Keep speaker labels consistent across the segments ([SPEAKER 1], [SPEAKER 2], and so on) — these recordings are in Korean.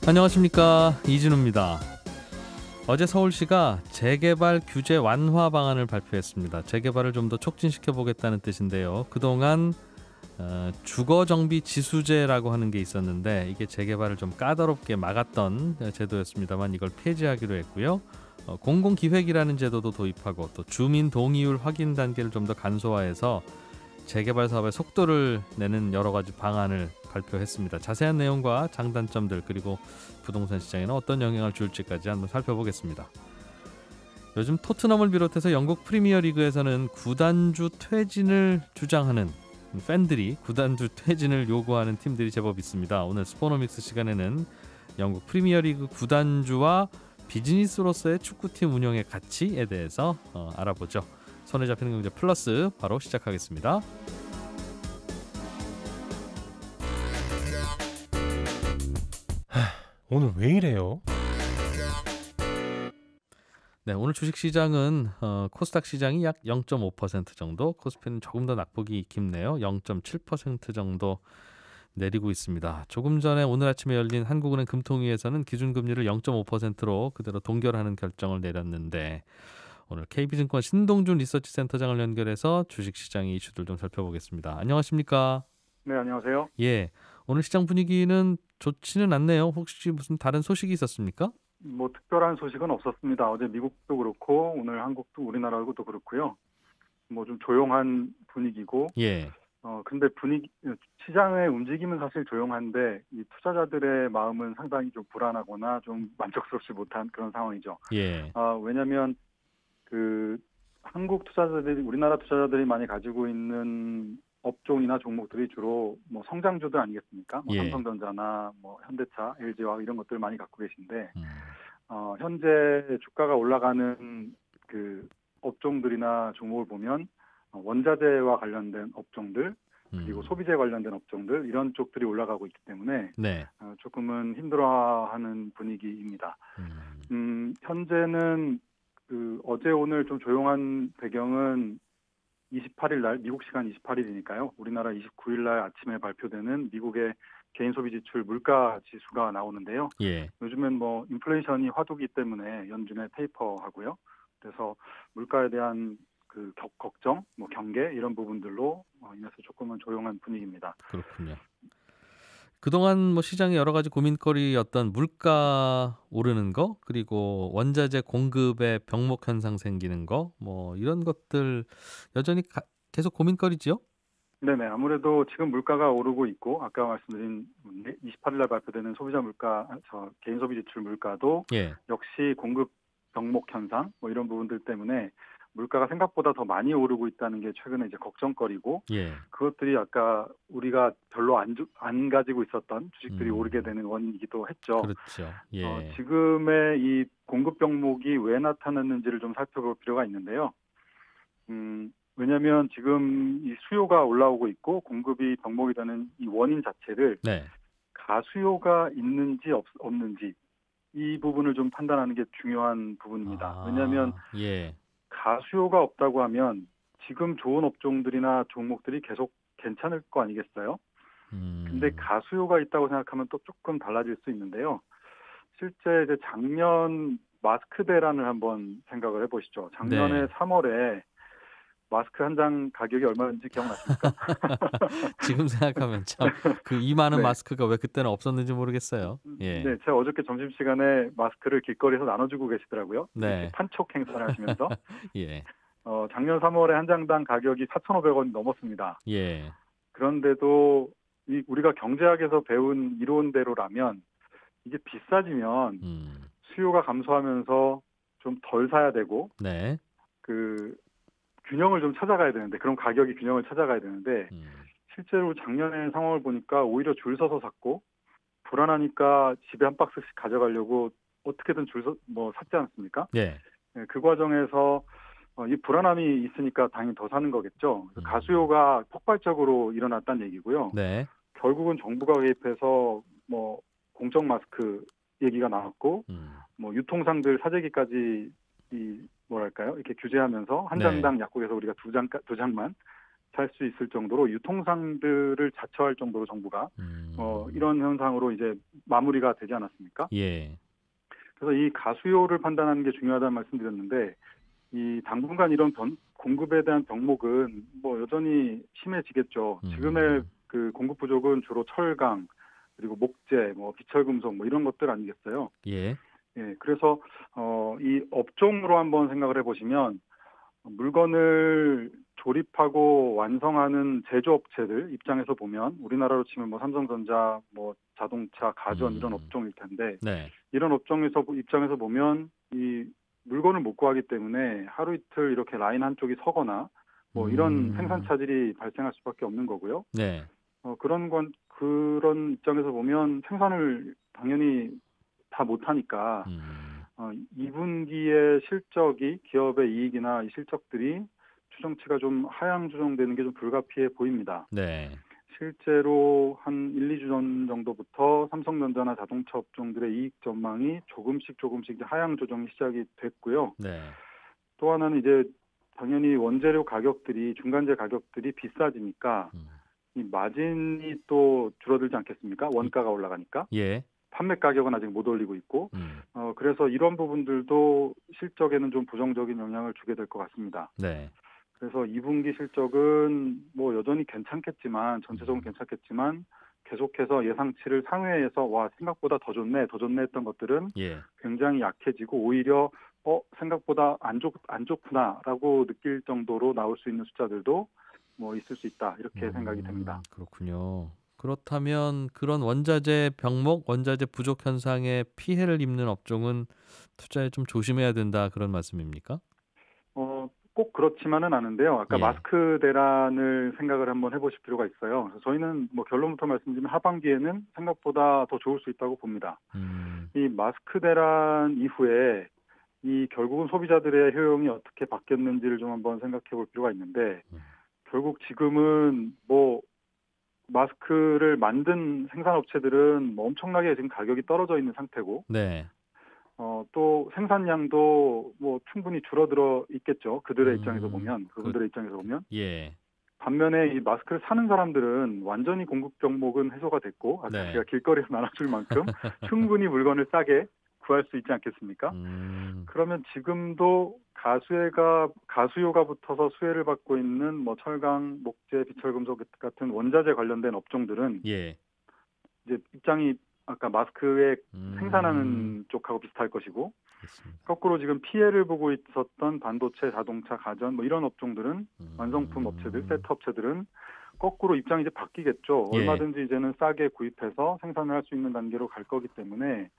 [SPEAKER 1] 안녕하십니까, 이진우입니다. 어제 서울시가 재개발 규제 완화 방안을 발표했습니다. 재개발을 좀 더 촉진시켜 보겠다는 뜻인데요. 그동안 주거정비 지수제라고 하는 게 있었는데 이게 재개발을 좀 까다롭게 막았던 제도였습니다만 이걸 폐지하기로 했고요. 공공기획이라는 제도도 도입하고 또 주민 동의율 확인 단계를 좀 더 간소화해서 재개발 사업의 속도를 내는 여러 가지 방안을 발표했습니다. 자세한 내용과 장단점들 그리고 부동산 시장에는 어떤 영향을 줄지까지 한번 살펴보겠습니다. 요즘 토트넘을 비롯해서 영국 프리미어리그에서는 구단주 퇴진을 주장하는 팬들이 구단주 퇴진을 요구하는 팀들이 제법 있습니다. 오늘 스포노믹스 시간에는 영국 프리미어리그 구단주와 비즈니스로서의 축구팀 운영의 가치에 대해서 알아보죠. 손에 잡히는 경제 플러스 바로 시작하겠습니다.
[SPEAKER 2] 오늘 왜 이래요?
[SPEAKER 1] 네, 오늘 주식시장은 코스닥 시장이 약 0.5% 정도, 코스피는 조금 더 낙폭이 깊네요. 0.7% 정도 내리고 있습니다. 조금 전에 오늘 아침에 열린 한국은행 금통위에서는 기준금리를 0.5%로 그대로 동결하는 결정을 내렸는데 오늘 KB증권 신동준 리서치센터장을 연결해서 주식시장의 이슈들 좀 살펴보겠습니다. 안녕하십니까?
[SPEAKER 3] 네, 안녕하세요.
[SPEAKER 1] 예, 오늘 시장 분위기는 좋지는 않네요. 혹시 무슨 다른 소식이 있었습니까?
[SPEAKER 3] 뭐 특별한 소식은 없었습니다. 어제 미국도 그렇고 오늘 한국도 우리나라도 그렇고요. 뭐 좀 조용한 분위기고.
[SPEAKER 1] 예.
[SPEAKER 3] 근데 시장의 움직임은 사실 조용한데 이 투자자들의 마음은 상당히 좀 불안하거나 좀 만족스럽지 못한 그런 상황이죠.
[SPEAKER 1] 예.
[SPEAKER 3] 왜냐하면 한국 투자자들이 우리나라 투자자들이 많이 가지고 있는 업종이나 종목들이 주로 뭐 성장주들 아니겠습니까? 뭐
[SPEAKER 1] 예.
[SPEAKER 3] 삼성전자나 뭐 현대차, LG화학 이런 것들 많이 갖고 계신데 현재 주가가 올라가는 그 업종들이나 종목을 보면 원자재와 관련된 업종들 그리고 소비재 관련된 업종들 이런 쪽들이 올라가고 있기 때문에
[SPEAKER 1] 네.
[SPEAKER 3] 조금은 힘들어하는 분위기입니다. 현재는 어제 오늘 좀 조용한 배경은 28일 날 미국 시간 28일이니까요. 우리나라 29일 날 아침에 발표되는 미국의 개인 소비 지출 물가 지수가 나오는데요.
[SPEAKER 1] 예.
[SPEAKER 3] 요즘엔 뭐 인플레이션이 화두기 때문에 연준의 테이퍼하고요. 그래서 물가에 대한 그 걱정, 뭐 경계 이런 부분들로 인해서 조금은 조용한 분위기입니다.
[SPEAKER 1] 그렇군요. 그동안 뭐 시장에 여러 가지 고민거리였던 물가 오르는 거 그리고 원자재 공급에 병목 현상 생기는 거 뭐 이런 것들 여전히 계속 고민거리지요?
[SPEAKER 3] 네네. 아무래도 지금 물가가 오르고 있고 아까 말씀드린 28일 날 발표되는 소비자 물가, 개인 소비 지출 물가도
[SPEAKER 1] 예.
[SPEAKER 3] 역시 공급 병목 현상 뭐 이런 부분들 때문에 물가가 생각보다 더 많이 오르고 있다는 게 최근에 이제 걱정거리고
[SPEAKER 1] 예.
[SPEAKER 3] 그것들이 아까 우리가 별로 안 가지고 있었던 주식들이 오르게 되는 원인이기도 했죠.
[SPEAKER 1] 그렇죠. 예.
[SPEAKER 3] 지금의 이 공급 병목이 왜 나타났는지를 좀 살펴볼 필요가 있는데요. 왜냐하면 지금 이 수요가 올라오고 있고 공급이 병목이 되는 이 원인 자체를
[SPEAKER 1] 네.
[SPEAKER 3] 가수요가 있는지 없는지 이 부분을 좀 판단하는 게 중요한 부분입니다. 왜냐하면
[SPEAKER 1] 예.
[SPEAKER 3] 가수요가 없다고 하면 지금 좋은 업종들이나 종목들이 계속 괜찮을 거 아니겠어요? 근데 가수요가 있다고 생각하면 또 조금 달라질 수 있는데요. 실제 이제 작년 마스크 대란을 한번 생각을 해보시죠. 작년에
[SPEAKER 1] 네.
[SPEAKER 3] 3월에 마스크 한 장 가격이 얼마인지 기억나십니까?
[SPEAKER 1] 지금 생각하면 참 그 이 많은
[SPEAKER 3] 네.
[SPEAKER 1] 마스크가 왜 그때는 없었는지 모르겠어요. 예.
[SPEAKER 3] 네, 제가 어저께 점심시간에 마스크를 길거리에서 나눠주고 계시더라고요.
[SPEAKER 1] 네.
[SPEAKER 3] 이렇게 판촉 행사를 하시면서.
[SPEAKER 1] 예.
[SPEAKER 3] 작년 3월에 한 장당 가격이 4,500원 넘었습니다.
[SPEAKER 1] 예.
[SPEAKER 3] 그런데도 우리가 경제학에서 배운 이론대로라면 이게 비싸지면 수요가 감소하면서 좀 덜 사야 되고
[SPEAKER 1] 네.
[SPEAKER 3] 그 균형을 좀 찾아가야 되는데 그럼 가격이 균형을 찾아가야 되는데 실제로 작년에 상황을 보니까 오히려 줄 서서 샀고 불안하니까 집에 한 박스씩 가져가려고 어떻게든 샀지 않습니까?
[SPEAKER 1] 예.
[SPEAKER 3] 네, 그 과정에서 이 불안함이 있으니까 당연히 더 사는 거겠죠. 가수요가 폭발적으로 일어났다는 얘기고요.
[SPEAKER 1] 네.
[SPEAKER 3] 결국은 정부가 개입해서 뭐 공적 마스크 얘기가 나왔고 뭐 유통상들 사재기까지 이렇게 규제하면서 한
[SPEAKER 1] 네.
[SPEAKER 3] 장당 약국에서 우리가 두 장만 살 수 있을 정도로 유통상들을 자처할 정도로 정부가 이런 현상으로 이제 마무리가 되지 않았습니까?
[SPEAKER 1] 예.
[SPEAKER 3] 그래서 이 가수요를 판단하는 게 중요하다는 말씀드렸는데 이 당분간 이런 공급에 대한 병목은 뭐 여전히 심해지겠죠. 지금의 그 공급 부족은 주로 철강 그리고 목재, 뭐 비철금속 뭐 이런 것들 아니겠어요?
[SPEAKER 1] 예.
[SPEAKER 3] 예. 그래서 이 업종으로 한번 생각을 해보시면 물건을 조립하고 완성하는 제조업체들 입장에서 보면 우리나라로 치면 뭐 삼성전자, 뭐 자동차, 가전 이런 업종일 텐데
[SPEAKER 1] 네.
[SPEAKER 3] 이런 입장에서 보면 이 물건을 못 구하기 때문에 하루 이틀 이렇게 라인 한쪽이 서거나 뭐 이런 생산 차질이 발생할 수밖에 없는 거고요.
[SPEAKER 1] 네.
[SPEAKER 3] 그런 입장에서 보면 생산을 당연히 다 못하니까 2분기의 실적이 기업의 이익이나 이 실적들이 추정치가 좀 하향 조정되는 게 좀 불가피해 보입니다.
[SPEAKER 1] 네.
[SPEAKER 3] 실제로 한 1, 2주 전 정도부터 삼성전자나 자동차 업종들의 이익 전망이 조금씩 이제 하향 조정이 시작이 됐고요.
[SPEAKER 1] 네.
[SPEAKER 3] 또 하나는 이제 당연히 원재료 가격들이 중간재 가격들이 비싸지니까 이 마진이 또 줄어들지 않겠습니까? 원가가 올라가니까.
[SPEAKER 1] 예. 판매
[SPEAKER 3] 가격은 아직 못 올리고 있고, 그래서 이런 부분들도 실적에는 좀 부정적인 영향을 주게 될 것 같습니다.
[SPEAKER 1] 네.
[SPEAKER 3] 그래서 2분기 실적은 뭐 여전히 괜찮겠지만, 전체적으로 괜찮겠지만, 계속해서 예상치를 상회해서 생각보다 더 좋네 했던 것들은
[SPEAKER 1] 예.
[SPEAKER 3] 굉장히 약해지고 오히려 생각보다 안 좋구나라고 느낄 정도로 나올 수 있는 숫자들도 뭐 있을 수 있다 이렇게 생각이 됩니다.
[SPEAKER 1] 그렇군요. 그렇다면 그런 원자재 병목, 원자재 부족 현상에 피해를 입는 업종은 투자에 좀 조심해야 된다 그런 말씀입니까?
[SPEAKER 3] 꼭 그렇지만은 않은데요. 아까
[SPEAKER 1] 예.
[SPEAKER 3] 마스크 대란을 생각을 한번 해보실 필요가 있어요. 그래서 저희는 뭐 결론부터 말씀드리면 하반기에는 생각보다 더 좋을 수 있다고 봅니다. 이 마스크 대란 이후에 이 결국은 소비자들의 효용이 어떻게 바뀌었는지를 좀 한번 생각해 볼 필요가 있는데 결국 지금은 뭐 마스크를 만든 생산업체들은 뭐 엄청나게 지금 가격이 떨어져 있는 상태고,
[SPEAKER 1] 네.
[SPEAKER 3] 또 생산량도 뭐 충분히 줄어들어 있겠죠. 그들의 입장에서 보면, 그분들의 입장에서 보면.
[SPEAKER 1] 예.
[SPEAKER 3] 반면에 이 마스크를 사는 사람들은 완전히 공급 병목은 해소가 됐고, 아까
[SPEAKER 1] 네.
[SPEAKER 3] 제가 길거리에서 나눠줄 만큼 충분히 물건을 싸게 구할 수 있지 않겠습니까? 그러면 지금도 가수요가 붙어서 수혜를 받고 있는 뭐 철강, 목재, 비철금속 같은 원자재 관련된 업종들은
[SPEAKER 1] 예.
[SPEAKER 3] 이제 입장이 아까 마스크에 생산하는 쪽하고 비슷할 것이고
[SPEAKER 1] 그렇습니다.
[SPEAKER 3] 거꾸로 지금 피해를 보고 있었던 반도체, 자동차, 가전 뭐 이런 업종들은 완성품 업체들, 세트 업체들은 거꾸로 입장이 이제 바뀌겠죠.
[SPEAKER 1] 예.
[SPEAKER 3] 얼마든지 이제는 싸게 구입해서 생산을 할 수 있는 단계로 갈 거기 때문에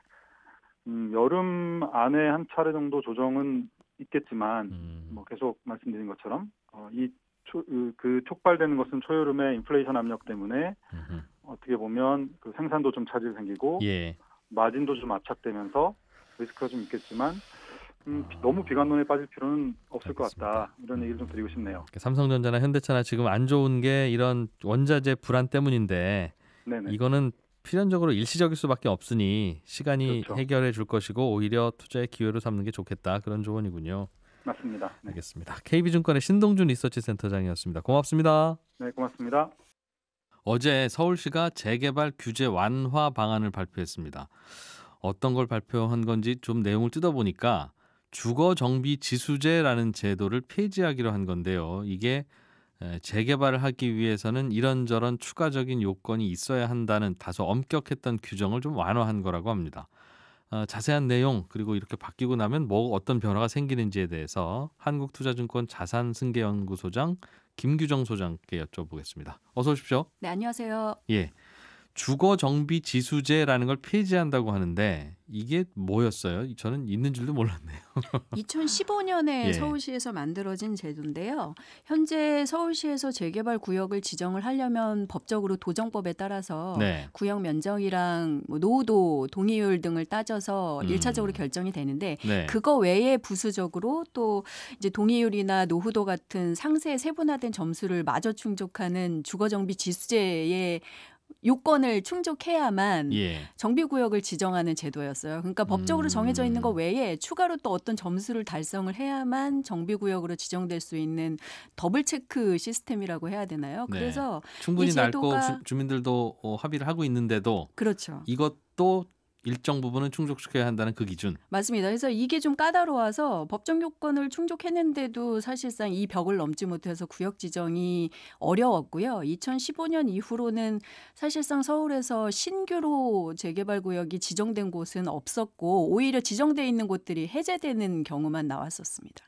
[SPEAKER 3] 여름 안에 한 차례 정도 조정은 있겠지만 뭐 계속 말씀드린 것처럼 그 촉발되는 것은 초여름의 인플레이션 압력 때문에 어떻게 보면 그 생산도 좀 차질이 생기고
[SPEAKER 1] 예.
[SPEAKER 3] 마진도 좀 압착되면서 리스크가 좀 있겠지만 너무 비관론에 빠질 필요는 없을
[SPEAKER 1] 알겠습니다.
[SPEAKER 3] 것 같다. 이런 얘기를 좀 드리고 싶네요.
[SPEAKER 1] 삼성전자나 현대차나 지금 안 좋은 게 이런 원자재 불안 때문인데
[SPEAKER 3] 네네.
[SPEAKER 1] 이거는 필연적으로 일시적일 수밖에 없으니 시간이
[SPEAKER 3] 그렇죠.
[SPEAKER 1] 해결해 줄 것이고 오히려 투자의 기회로 삼는 게 좋겠다. 그런 조언이군요.
[SPEAKER 3] 맞습니다. 네.
[SPEAKER 1] 알겠습니다. KB증권의 신동준 리서치센터장이었습니다. 고맙습니다.
[SPEAKER 3] 네, 고맙습니다.
[SPEAKER 1] 어제 서울시가 재개발 규제 완화 방안을 발표했습니다. 어떤 걸 발표한 건지 좀 내용을 뜯어보니까 주거정비지수제라는 제도를 폐지하기로 한 건데요. 이게 재개발을 하기 위해서는 이런저런 추가적인 요건이 있어야 한다는 다소 엄격했던 규정을 좀 완화한 거라고 합니다. 자세한 내용 그리고 이렇게 바뀌고 나면 뭐 어떤 변화가 생기는지에 대해서 한국투자증권 자산승계연구소장 김규정 소장께 여쭤보겠습니다. 어서 오십시오.
[SPEAKER 2] 네, 안녕하세요.
[SPEAKER 1] 예, 주거정비지수제라는 걸 폐지한다고 하는데 이게 뭐였어요? 저는 있는 줄도 몰랐네요.
[SPEAKER 2] 2015년에
[SPEAKER 1] 예.
[SPEAKER 2] 서울시에서 만들어진 제도인데요. 현재 서울시에서 재개발 구역을 지정을 하려면 법적으로 도정법에 따라서
[SPEAKER 1] 네.
[SPEAKER 2] 구역 면적이랑 뭐 노후도 동의율 등을 따져서 1차적으로 결정이 되는데
[SPEAKER 1] 네.
[SPEAKER 2] 그거 외에 부수적으로 또 이제 동의율이나 노후도 같은 상세 세분화된 점수를 마저 충족하는 주거정비 지수제에 요건을 충족해야만
[SPEAKER 1] 예.
[SPEAKER 2] 정비구역을 지정하는 제도였어요. 그러니까 법적으로 정해져 있는 것 외에 추가로 또 어떤 점수를 달성을 해야만 정비구역으로 지정될 수 있는 더블 체크 시스템이라고 해야 되나요?
[SPEAKER 1] 네.
[SPEAKER 2] 그래서
[SPEAKER 1] 충분히
[SPEAKER 2] 이
[SPEAKER 1] 낡고
[SPEAKER 2] 제도가
[SPEAKER 1] 주민들도 합의를 하고 있는데도
[SPEAKER 2] 그렇죠.
[SPEAKER 1] 이것도 일정 부분은 충족시켜야 한다는 그 기준.
[SPEAKER 2] 맞습니다. 그래서 이게 좀 까다로워서 법정 요건을 충족했는데도 사실상 이 벽을 넘지 못해서 구역 지정이 어려웠고요. 2015년 이후로는 사실상 서울에서 신규로 재개발 구역이 지정된 곳은 없었고 오히려 지정돼 있는 곳들이 해제되는 경우만 나왔었습니다.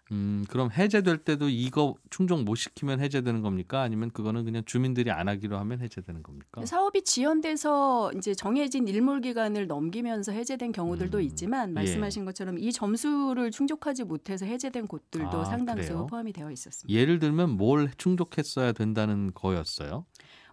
[SPEAKER 1] 그럼 해제될 때도 이거 충족 못 시키면 해제되는 겁니까? 아니면 그거는 그냥 주민들이 안 하기로 하면 해제되는 겁니까?
[SPEAKER 2] 사업이 지연돼서 이제 정해진 일몰 기간을 넘기면서 해제된 경우들도 있지만 말씀하신 것처럼 이 점수를 충족하지 못해서 해제된 곳들도 상당수
[SPEAKER 1] 그래요?
[SPEAKER 2] 포함이 되어 있었습니다.
[SPEAKER 1] 예를 들면 뭘 충족했어야 된다는 거였어요?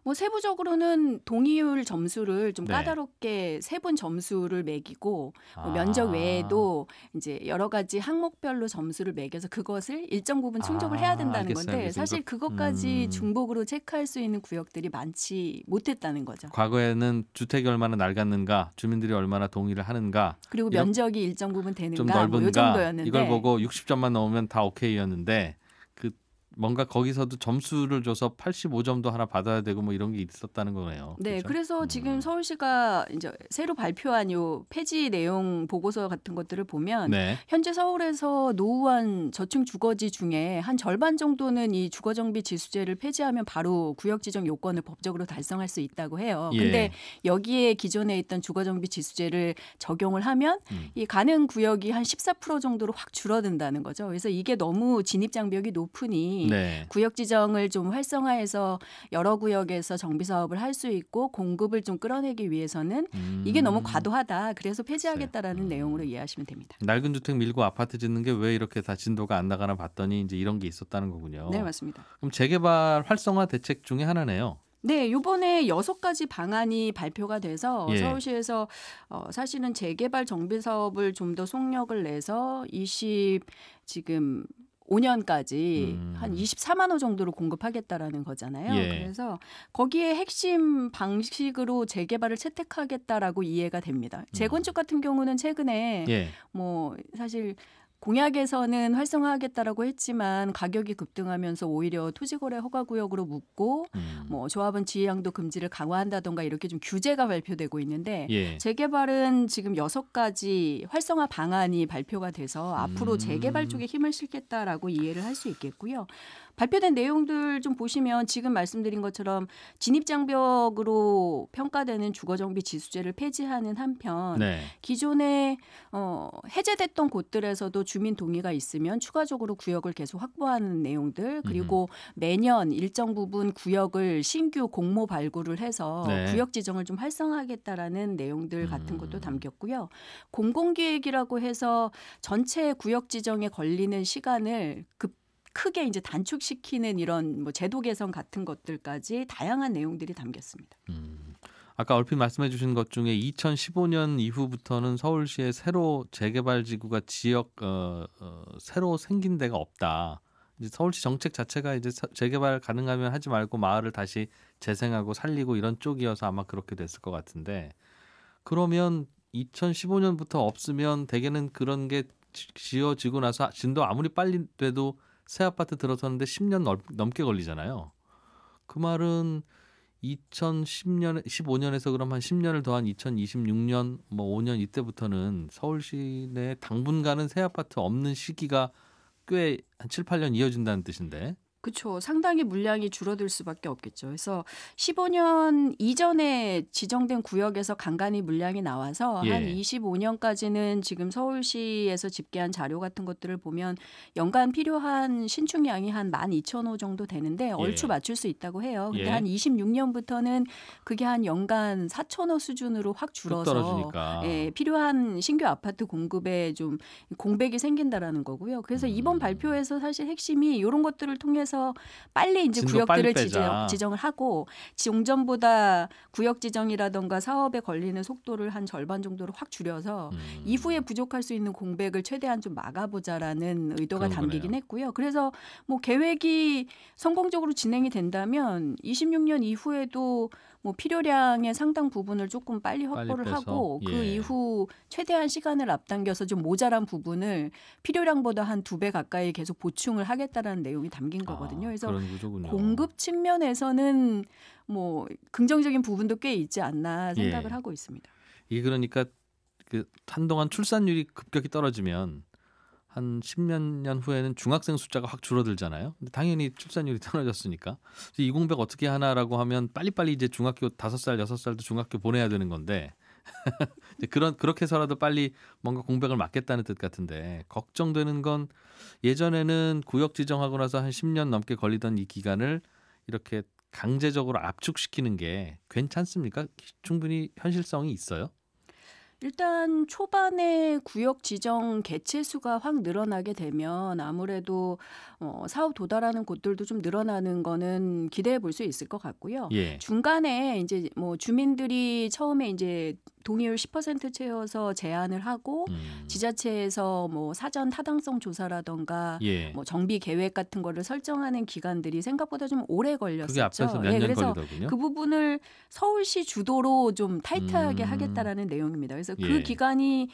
[SPEAKER 2] 뭐 세부적으로는 동의율 점수를 좀
[SPEAKER 1] 네.
[SPEAKER 2] 까다롭게 세분 점수를 매기고 뭐
[SPEAKER 1] 아.
[SPEAKER 2] 면적 외에도 이제 여러 가지 항목별로 점수를 매겨서 그것을 일정 부분 충족을 해야 된다는
[SPEAKER 1] 알겠어요,
[SPEAKER 2] 건데
[SPEAKER 1] 알겠어요.
[SPEAKER 2] 사실 그것까지 중복으로 체크할 수 있는 구역들이 많지 못했다는 거죠.
[SPEAKER 1] 과거에는 주택이 얼마나 낡았는가, 주민들이 얼마나 동의를 하는가,
[SPEAKER 2] 그리고
[SPEAKER 1] 이런-
[SPEAKER 2] 면적이 일정 부분
[SPEAKER 1] 좀
[SPEAKER 2] 되는가 뭐 요
[SPEAKER 1] 넓은가
[SPEAKER 2] 정도였는데
[SPEAKER 1] 이걸 보고 60점만 넘으면 다 오케이였는데 그 뭔가 거기서도 점수를 줘서 85점도 하나 받아야 되고 뭐 이런 게 있었다는 거네요.
[SPEAKER 2] 네,
[SPEAKER 1] 그렇죠?
[SPEAKER 2] 그래서 지금 서울시가 이제 새로 발표한 요 폐지 내용 보고서 같은 것들을 보면
[SPEAKER 1] 네.
[SPEAKER 2] 현재 서울에서 노후한 저층 주거지 중에 한 절반 정도는 이 주거정비 지수제를 폐지하면 바로 구역 지정 요건을 법적으로 달성할 수 있다고 해요.
[SPEAKER 1] 예.
[SPEAKER 2] 근데 여기에 기존에 있던 주거정비 지수제를 적용을 하면 이 가능 구역이 한 14% 정도로 확 줄어든다는 거죠. 그래서 이게 너무 진입 장벽이 높으니
[SPEAKER 1] 네.
[SPEAKER 2] 구역 지정을 좀 활성화해서 여러 구역에서 정비 사업을 할 수 있고 공급을 좀 끌어내기 위해서는 이게 너무 과도하다. 그래서 폐지하겠다라는 내용으로 이해하시면 됩니다.
[SPEAKER 1] 낡은 주택 밀고 아파트 짓는 게 왜 이렇게 다 진도가 안 나가나 봤더니 이제 이런 게 있었다는 거군요.
[SPEAKER 2] 네, 맞습니다.
[SPEAKER 1] 그럼 재개발 활성화 대책 중에 하나네요.
[SPEAKER 2] 네, 요번에 6가지 방안이 발표가 돼서
[SPEAKER 1] 예.
[SPEAKER 2] 서울시에서 사실은 재개발 정비 사업을 좀 더 속력을 내서 지금 5년까지 한 24만 호 정도로 공급하겠다라는 거잖아요.
[SPEAKER 1] 예.
[SPEAKER 2] 그래서 거기에 핵심 방식으로 재개발을 채택하겠다라고 이해가 됩니다. 재건축 같은 경우는 최근에
[SPEAKER 1] 예.
[SPEAKER 2] 뭐 사실 공약에서는 활성화하겠다라고 했지만 가격이 급등하면서 오히려 토지거래 허가구역으로 묶고 뭐 조합원 지위양도 금지를 강화한다던가 이렇게 좀 규제가 발표되고 있는데
[SPEAKER 1] 예.
[SPEAKER 2] 재개발은 지금 6가지 활성화 방안이 발표가 돼서 앞으로 재개발 쪽에 힘을 실겠다라고 이해를 할 수 있겠고요. 발표된 내용들 좀 보시면 지금 말씀드린 것처럼 진입장벽으로 평가되는 주거정비 지수제를 폐지하는 한편
[SPEAKER 1] 네.
[SPEAKER 2] 기존에 해제됐던 곳들에서도 주민 동의가 있으면 추가적으로 구역을 계속 확보하는 내용들 그리고 매년 일정 부분 구역을 신규 공모 발굴을 해서
[SPEAKER 1] 네.
[SPEAKER 2] 구역 지정을 좀 활성화하겠다라는 내용들 같은 것도 담겼고요. 공공기획이라고 해서 전체 구역 지정에 걸리는 시간을 크게 이제 단축시키는 이런 뭐 제도 개선 같은 것들까지 다양한 내용들이 담겼습니다.
[SPEAKER 1] 아까 얼핏 말씀해 주신 것 중에 2015년 이후부터는 서울시에 새로 재개발 지구가 새로 생긴 데가 없다. 이제 서울시 정책 자체가 이제 재개발 가능하면 하지 말고 마을을 다시 재생하고 살리고 이런 쪽이어서 아마 그렇게 됐을 것 같은데 그러면 2015년부터 없으면 대개는 그런 게 지어지고 나서 진도 아무리 빨리 돼도 새 아파트 들어서는데 10년 넘게 걸리잖아요. 그 말은 2010년, 15년에서 그럼 한 10년을 더한 2026년, 뭐 5년 이때부터는 서울시 내 당분간은 새 아파트 없는 시기가 꽤 한 7, 8년 이어진다는 뜻인데.
[SPEAKER 2] 그렇죠. 상당히 물량이 줄어들 수밖에 없겠죠. 그래서 15년 이전에 지정된 구역에서 간간히 물량이 나와서
[SPEAKER 1] 예.
[SPEAKER 2] 한 25년까지는 지금 서울시에서 집계한 자료 같은 것들을 보면 연간 필요한 신축량이 한 12,000호 정도 되는데 얼추 맞출 수 있다고 해요. 근데
[SPEAKER 1] 예.
[SPEAKER 2] 한 26년부터는 그게 한 연간 4,000호 수준으로 확
[SPEAKER 1] 쭉
[SPEAKER 2] 줄어서
[SPEAKER 1] 떨어지니까.
[SPEAKER 2] 필요한 신규 아파트 공급에 좀 공백이 생긴다라는 거고요. 그래서 이번 발표에서 사실 핵심이 이런 것들을 통해서 빨리 이제
[SPEAKER 1] 진도
[SPEAKER 2] 구역들을
[SPEAKER 1] 빨리 빼자.
[SPEAKER 2] 지정을 하고 종전보다 구역 지정이라던가 사업에 걸리는 속도를 한 절반 정도로 확 줄여서 이후에 부족할 수 있는 공백을 최대한 좀 막아보자라는 의도가
[SPEAKER 1] 그런
[SPEAKER 2] 담기긴
[SPEAKER 1] 거네요.
[SPEAKER 2] 했고요. 그래서 뭐 계획이 성공적으로 진행이 된다면 26년 이후에도 뭐 필요량의 상당 부분을 조금 빨리 확보를
[SPEAKER 1] 빼서,
[SPEAKER 2] 하고 그
[SPEAKER 1] 예.
[SPEAKER 2] 이후 최대한 시간을 앞당겨서 좀 모자란 부분을 필요량보다 한 2배 가까이 계속 보충을 하겠다라는 내용이 담긴 거거든요. 그래서
[SPEAKER 1] 그런 구조군요.
[SPEAKER 2] 공급 측면에서는 뭐 긍정적인 부분도 꽤 있지 않나 생각을
[SPEAKER 1] 예.
[SPEAKER 2] 하고 있습니다.
[SPEAKER 1] 이게 그러니까 그 한동안 출산율이 급격히 떨어지면 한 10몇 년 후에는 중학생 숫자가 확 줄어들잖아요. 근데 당연히 출산율이 떨어졌으니까 이 공백 어떻게 하나라고 하면 빨리빨리 이제 중학교 5살, 6살도 중학교 보내야 되는 건데 이제 그렇게 해서라도 빨리 뭔가 공백을 막겠다는 뜻 같은데 걱정되는 건 예전에는 구역 지정하고 나서 한 10년 넘게 걸리던 이 기간을 이렇게 강제적으로 압축시키는 게 괜찮습니까? 충분히 현실성이 있어요?
[SPEAKER 2] 일단 초반에 구역 지정 개체 수가 확 늘어나게 되면 아무래도 사업 도달하는 곳들도 좀 늘어나는 거는 기대해 볼 수 있을 것 같고요.
[SPEAKER 1] 예.
[SPEAKER 2] 중간에 이제 뭐 주민들이 처음에 이제 동의율 10% 채워서 제안을 하고 지자체에서 뭐 사전 타당성 조사라던가
[SPEAKER 1] 예.
[SPEAKER 2] 뭐 정비 계획 같은 거를 설정하는 기간들이 생각보다 좀 오래 걸렸었죠.
[SPEAKER 1] 그게 앞에서 몇 년
[SPEAKER 2] 그래서
[SPEAKER 1] 걸리더군요.
[SPEAKER 2] 그 부분을 서울시 주도로 좀 타이트하게
[SPEAKER 1] 음.
[SPEAKER 2] 하겠다라는 내용입니다. 그래서
[SPEAKER 1] 예.
[SPEAKER 2] 그 기간이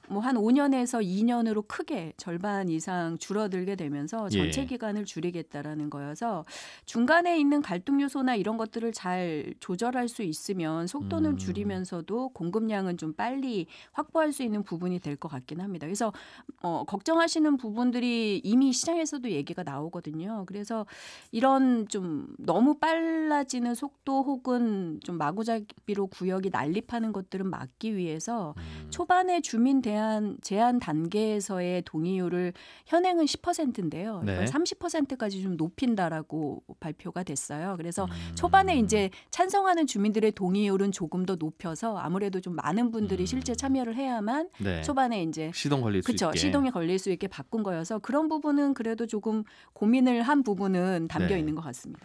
[SPEAKER 2] 뭐 한 5년에서 2년으로 크게 절반 이상 줄어들게 되면서 전체
[SPEAKER 1] 예.
[SPEAKER 2] 기간을 줄이겠다라는 거여서 중간에 있는 갈등 요소나 이런 것들을 잘 조절할 수 있으면 속도는 줄이면서도 공급량은 좀 빨리 확보할 수 있는 부분이 될 것 같긴 합니다. 그래서 걱정하시는 부분들이 이미 시장에서도 얘기가 나오거든요. 그래서 이런 좀 너무 빨라지는 속도 혹은 좀 마구잡이로 구역이 난립하는 것들은 막기 위해서 초반에 주민 제한 단계에서의 동의율을 현행은 10%인데요.
[SPEAKER 1] 네.
[SPEAKER 2] 이걸 30%까지 좀 높인다라고 발표가 됐어요. 그래서 초반에 이제 찬성하는 주민들의 동의율은 조금 더 높여서 아무래도 좀 많은 분들이 실제 참여를 해야만
[SPEAKER 1] 네.
[SPEAKER 2] 초반에 이제
[SPEAKER 1] 시동 걸릴 수
[SPEAKER 2] 그렇죠.
[SPEAKER 1] 있게.
[SPEAKER 2] 시동에 걸릴 수 있게 바꾼 거여서 그런 부분은 그래도 조금 고민을 한 부분은 담겨
[SPEAKER 1] 네.
[SPEAKER 2] 있는 것 같습니다.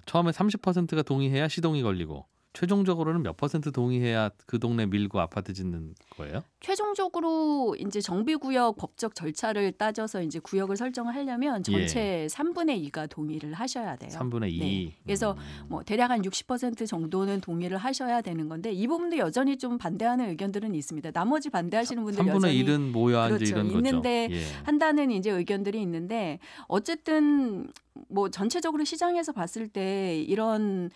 [SPEAKER 1] 처음에 30%가 동의해야 시동이 걸리고 최종적으로는 몇 퍼센트 동의해야 그 동네 밀고 아파트 짓는 거예요?
[SPEAKER 2] 최종적으로 이제 정비구역 법적 절차를 따져서 이제 구역을 설정을 하려면 전체 3분의 2가 동의를 하셔야 돼요.
[SPEAKER 1] 3분의 2.
[SPEAKER 2] 네. 그래서 뭐 대략 한 60% 정도는 동의를 하셔야 되는 건데 이 부분도 여전히 좀 반대하는 의견들은 있습니다. 나머지 반대하시는 분들
[SPEAKER 1] 3분의
[SPEAKER 2] 여전히
[SPEAKER 1] 1은 뭐야
[SPEAKER 2] 그렇죠.
[SPEAKER 1] 이제 이런
[SPEAKER 2] 있는데
[SPEAKER 1] 거죠. 예.
[SPEAKER 2] 한다는 이제 의견들이 있는데 어쨌든 뭐 전체적으로 시장에서 봤을 때 이런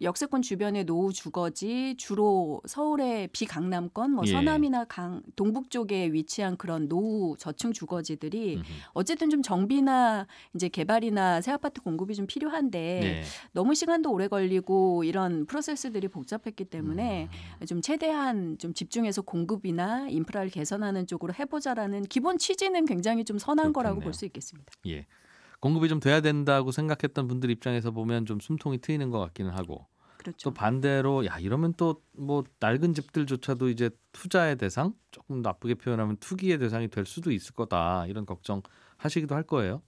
[SPEAKER 2] 역세권 주변의 노후 주거지 주로 서울의 비강남권 뭐
[SPEAKER 1] 예.
[SPEAKER 2] 서남이나 동북 쪽에 위치한 그런 노후 저층 주거지들이 어쨌든 좀 정비나 이제 개발이나 새 아파트 공급이 좀 필요한데
[SPEAKER 1] 네.
[SPEAKER 2] 너무 시간도 오래 걸리고 이런 프로세스들이 복잡했기 때문에 좀 최대한 좀 집중해서 공급이나 인프라를 개선하는 쪽으로 해보자라는 기본 취지는 굉장히 좀 선한 거라고
[SPEAKER 1] 그렇겠네요.
[SPEAKER 2] 볼 수 있겠습니다.
[SPEAKER 1] 예. 공급이 좀 돼야 된다고 생각했던 분들 입장에서 보면 좀 숨통이 트이는 것 같기는 하고
[SPEAKER 2] 그렇죠.
[SPEAKER 1] 또 반대로 야 이러면 또 뭐 낡은 집들조차도 이제 투자의 대상 조금 나쁘게 표현하면 투기의 대상이 될 수도 있을 거다 이런 걱정하시기도 할 거예요.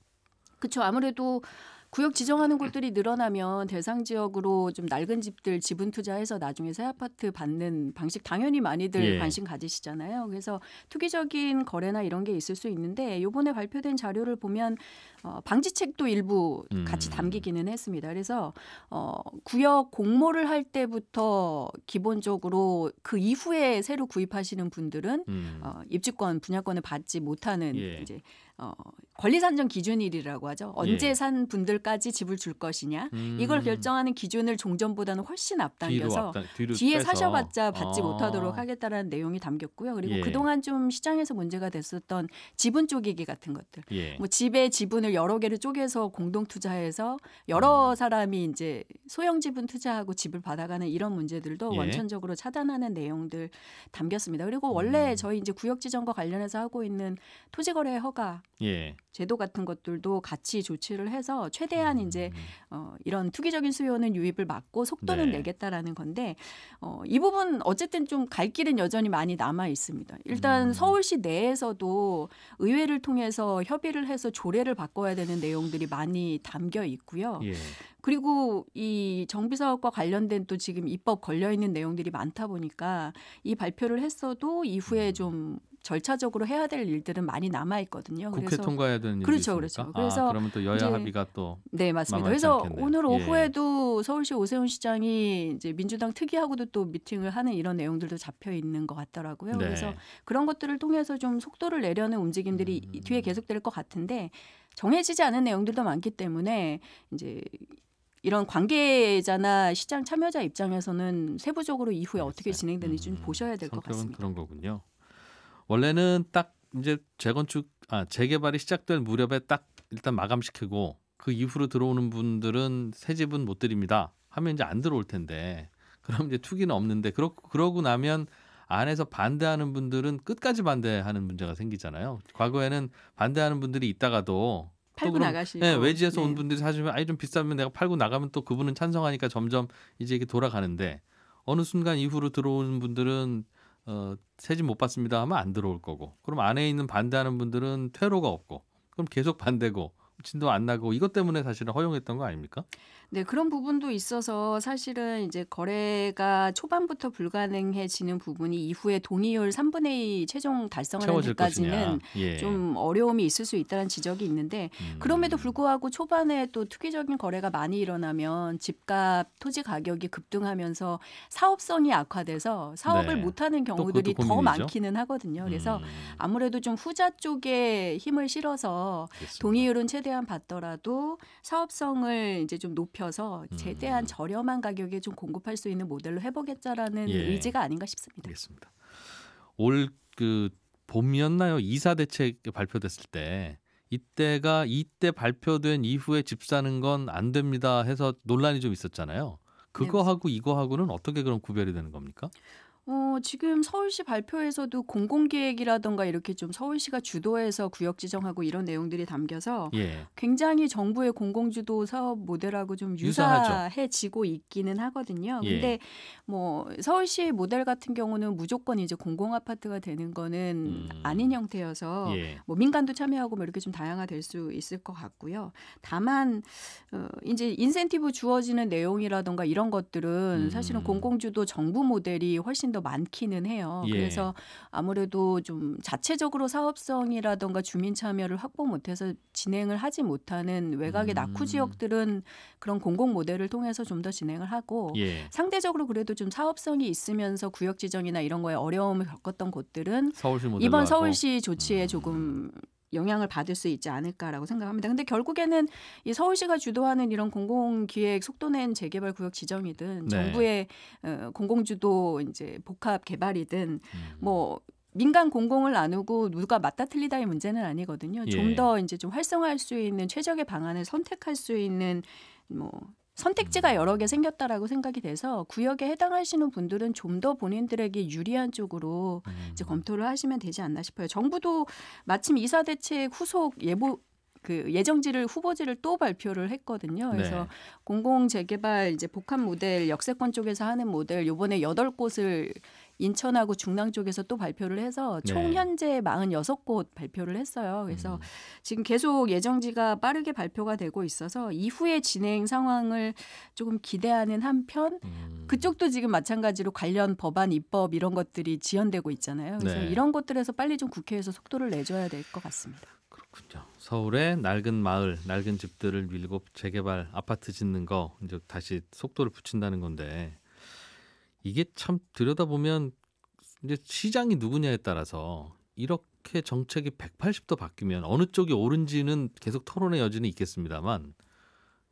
[SPEAKER 2] 그렇죠. 아무래도 구역 지정하는 곳들이 늘어나면 대상 지역으로 좀 낡은 집들 지분 투자해서 나중에 새 아파트 받는 방식 당연히 많이들
[SPEAKER 1] 예.
[SPEAKER 2] 관심 가지시잖아요. 그래서 투기적인 거래나 이런 게 있을 수 있는데 이번에 발표된 자료를 보면 방지책도 일부 같이 담기기는 했습니다. 그래서 구역 공모를 할 때부터 기본적으로 그 이후에 새로 구입하시는 분들은 입주권, 분양권을 받지 못하는
[SPEAKER 1] 예.
[SPEAKER 2] 이제 권리산정 기준일이라고 하죠. 언제
[SPEAKER 1] 예.
[SPEAKER 2] 산 분들까지 집을 줄 것이냐. 이걸 결정하는 기준을 종전보다는 훨씬 앞당겨서
[SPEAKER 1] 뒤로
[SPEAKER 2] 뒤에
[SPEAKER 1] 빼서.
[SPEAKER 2] 사셔봤자 받지 못하도록 하겠다라는 내용이 담겼고요. 그리고
[SPEAKER 1] 예.
[SPEAKER 2] 그동안 좀 시장에서 문제가 됐었던 지분 쪼개기 같은 것들.
[SPEAKER 1] 예.
[SPEAKER 2] 뭐 집의 지분을 여러 개를 쪼개서 공동 투자해서 여러 사람이 이제 소형 지분 투자하고 집을 받아가는 이런 문제들도
[SPEAKER 1] 예.
[SPEAKER 2] 원천적으로 차단하는 내용들 담겼습니다. 그리고 원래 저희 이제 구역 지정과 관련해서 하고 있는 토지거래 허가
[SPEAKER 1] 예.
[SPEAKER 2] 제도 같은 것들도 같이 조치를 해서 최대한 이제 이런 투기적인 수요는 유입을 막고 속도는
[SPEAKER 1] 네.
[SPEAKER 2] 내겠다라는 건데 이 부분 어쨌든 좀 갈 길은 여전히 많이 남아 있습니다. 일단 서울시 내에서도 의회를 통해서 협의를 해서 조례를 바꿔야 되는 내용들이 많이 담겨 있고요.
[SPEAKER 1] 예.
[SPEAKER 2] 그리고 이 정비 사업과 관련된 또 지금 입법 걸려 있는 내용들이 많다 보니까 이 발표를 했어도 이후에 좀 절차적으로 해야 될 일들은 많이 남아 있거든요.
[SPEAKER 1] 국회
[SPEAKER 2] 그래서
[SPEAKER 1] 통과해야 되는 일이
[SPEAKER 2] 그렇죠,
[SPEAKER 1] 있습니까?
[SPEAKER 2] 그렇죠. 그래서
[SPEAKER 1] 그러면 또 여야
[SPEAKER 2] 이제
[SPEAKER 1] 합의가 또
[SPEAKER 2] 네, 맞습니다.
[SPEAKER 1] 만만치
[SPEAKER 2] 그래서
[SPEAKER 1] 않겠네요.
[SPEAKER 2] 오늘
[SPEAKER 1] 예.
[SPEAKER 2] 오후에도 서울시 오세훈 시장이 이제 민주당 특위하고도 또 미팅을 하는 이런 내용들도 잡혀 있는 것 같더라고요.
[SPEAKER 1] 네.
[SPEAKER 2] 그래서 그런 것들을 통해서 좀 속도를 내려는 움직임들이 뒤에 계속될 것 같은데 정해지지 않은 내용들도 많기 때문에 이제 이런 관계자나 시장 참여자 입장에서는 세부적으로 이후에 어떻게 진행되는지 좀 보셔야 될 것
[SPEAKER 1] 성격은
[SPEAKER 2] 같습니다.
[SPEAKER 1] 그런 거군요. 원래는 딱 이제 재개발이 시작될 무렵에 딱 일단 마감시키고 그 이후로 들어오는 분들은 새 집은 못 드립니다 하면 이제 안 들어올 텐데, 그럼 이제 투기는 없는데 그러고 나면 안에서 반대하는 분들은 끝까지 반대하는 문제가 생기잖아요. 과거에는 반대하는 분들이 있다가도
[SPEAKER 2] 팔고 나가시고.
[SPEAKER 1] 네, 외지에서 온
[SPEAKER 2] 네.
[SPEAKER 1] 분들이 사주면 좀 비싸면 내가 팔고 나가면 또 그분은 찬성하니까 점점 이제 이게 돌아가는데, 어느 순간 이후로 들어오는 분들은 새 집 못 받습니다 하면 안 들어올 거고, 그럼 안에 있는 반대하는 분들은 퇴로가 없고, 그럼 계속 반대고 진도 안 나고, 이것 때문에 사실은 허용했던 거 아닙니까?
[SPEAKER 2] 네, 그런 부분도 있어서 사실은 이제 거래가 초반부터 불가능해지는 부분이 이후에 동의율 3분의 2 최종 달성하는
[SPEAKER 1] 채워질 것이냐.
[SPEAKER 2] 데까지는
[SPEAKER 1] 예.
[SPEAKER 2] 좀 어려움이 있을 수 있다는 지적이 있는데 그럼에도 불구하고 초반에 또 투기적인 거래가 많이 일어나면 집값, 토지 가격이 급등하면서 사업성이 악화돼서 사업을
[SPEAKER 1] 네.
[SPEAKER 2] 못하는
[SPEAKER 1] 또
[SPEAKER 2] 경우들이
[SPEAKER 1] 그것도
[SPEAKER 2] 더
[SPEAKER 1] 고민이죠.
[SPEAKER 2] 많기는 하거든요. 그래서
[SPEAKER 1] 음,
[SPEAKER 2] 아무래도 좀 후자 쪽에 힘을 실어서
[SPEAKER 1] 알겠습니다.
[SPEAKER 2] 동의율은 최대한 받더라도 사업성을 이제 좀 높여서 최대한
[SPEAKER 1] 음.
[SPEAKER 2] 저렴한 가격에 좀 공급할 수 있는 모델로 해보겠다라는
[SPEAKER 1] 예.
[SPEAKER 2] 의지가 아닌가 싶습니다.
[SPEAKER 1] 알겠습니다. 올 봄이었나요? 이사 대책 발표됐을 때, 이때 발표된 이후에 집 사는 건 안 됩니다 해서 논란이 좀 있었잖아요. 그거하고 이거하고는 어떻게 그럼 구별이 되는 겁니까?
[SPEAKER 2] 지금 서울시 발표에서도 공공기획이라던가 이렇게 좀 서울시가 주도해서 구역 지정하고 이런 내용들이 담겨서
[SPEAKER 1] 예.
[SPEAKER 2] 굉장히 정부의 공공주도 사업 모델하고 좀
[SPEAKER 1] 유사하죠.
[SPEAKER 2] 유사해지고 있기는 하거든요.
[SPEAKER 1] 예.
[SPEAKER 2] 근데 뭐 서울시 모델 같은 경우는 무조건 이제 공공 아파트가 되는 거는 아닌 형태여서
[SPEAKER 1] 예.
[SPEAKER 2] 뭐 민간도 참여하고 뭐 이렇게 좀 다양화될 수 있을 것 같고요. 다만 이제 인센티브 주어지는 내용이라던가 이런 것들은 사실은 공공주도 정부 모델이 훨씬 더 많기는 해요.
[SPEAKER 1] 예.
[SPEAKER 2] 그래서 아무래도 좀 자체적으로 사업성이라던가 주민 참여를 확보 못해서 진행을 하지 못하는 외곽의 낙후 지역들은 그런 공공 모델을 통해서 좀 더 진행을 하고
[SPEAKER 1] 예.
[SPEAKER 2] 상대적으로 그래도 좀 사업성이 있으면서 구역 지정이나 이런 거에 어려움을 겪었던 곳들은
[SPEAKER 1] 서울시 모델로
[SPEAKER 2] 이번
[SPEAKER 1] 하고.
[SPEAKER 2] 서울시 조치에 조금 영향을 받을 수 있지 않을까라고 생각합니다. 근데 결국에는 이 서울시가 주도하는 이런 공공기획 속도낸 재개발 구역 지정이든
[SPEAKER 1] 네.
[SPEAKER 2] 정부의 공공주도 이제 복합 개발이든 뭐 민간 공공을 나누고 누가 맞다 틀리다의 문제는 아니거든요.
[SPEAKER 1] 예.
[SPEAKER 2] 좀 더 이제 좀 활성화할 수 있는 최적의 방안을 선택할 수 있는 뭐 선택지가 여러 개 생겼다라고 생각이 돼서 구역에 해당하시는 분들은 좀 더 본인들에게 유리한 쪽으로 이제 검토를 하시면 되지 않나 싶어요. 정부도 마침 이사 대책 후속 예정지를 후보지를 또 발표를 했거든요. 그래서
[SPEAKER 1] 네.
[SPEAKER 2] 공공 재개발 이제 복합 모델 역세권 쪽에서 하는 모델 요번에 8곳을 인천하고 중랑 쪽에서 또 발표를 해서 총
[SPEAKER 1] 네.
[SPEAKER 2] 현재 46곳 발표를 했어요. 그래서 지금 계속 예정지가 빠르게 발표가 되고 있어서 이후의 진행 상황을 조금 기대하는 한편 그쪽도 지금 마찬가지로 관련 법안 입법 이런 것들이 지연되고 있잖아요. 그래서
[SPEAKER 1] 네.
[SPEAKER 2] 이런 것들에서 빨리 좀 국회에서 속도를 내줘야 될 것 같습니다.
[SPEAKER 1] 그렇군요. 서울의 낡은 마을, 낡은 집들을 밀고 재개발 아파트 짓는 거 이제 다시 속도를 붙인다는 건데, 이게 참 들여다보면 이제 시장이 누구냐에 따라서 이렇게 정책이 180도 바뀌면 어느 쪽이 옳은지는 계속 토론의 여지는 있겠습니다만,